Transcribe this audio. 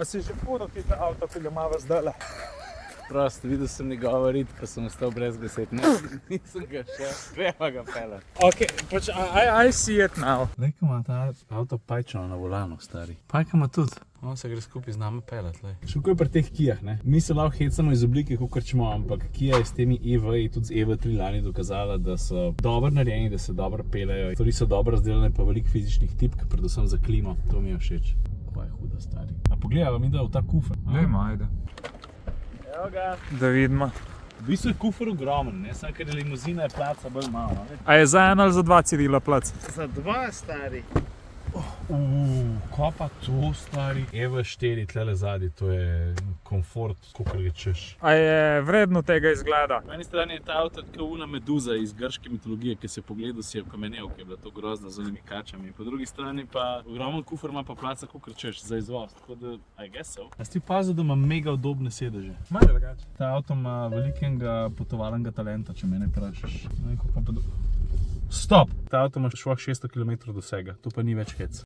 Pa si že puno ti ta avto peljemava zdajle? Prost, videl sem njegov rit, pa sem ostal brez besed. Nisem ga še, treba ga peljati. Ok, pač, I see it now. Lej, ko ima ta avto pajčano na volanu, stari. Pajka ima tudi. On se gre skupaj z nami peljati, lej. Še kako je pri teh Kijah, ne? Mi se lahko hecamo iz oblike, kakor čemo, ampak Kia je s temi EV, tudi z EV3 lani dokazala, da so dobro narejeni, da se dobro peljajo. Stvari so dobro razdeljene, pa veliko fizičnih tipk, predvsem za klimo. To mi je všeč. Kaj je huda, stari. A pogledaj, mi da v ta kufer. Dajmo, ajde. Evo ga. Da vidimo. V bistvu je kufer ogromen, ne? Samo ker je limuzina, je placa bolj malo, ne? A je za eno ali za dva Cirila plac? Za dva, stari. Kaj pa to, stari? EV4 tlele zadnji, to je komfort, kakor ga češ. A je vredno tega izgleda? Po eni strani je ta avto tako una meduza iz grške mitologije, ki se je pogledal, si je okamenel, ki je bila to grozna z onimi kačami. Po drugi strani pa ogromen kufer ima pa placa, kakor češ, za izvoz. Tako da, I guess so. A si ti opazil, da ima mega udobne sedeže? Malo drugače. Ta avto ima velikega potovalnega talenta, če mene vprašaš. Stop! Ta avto ima šlo 600 km dosega, to pa ni več hec.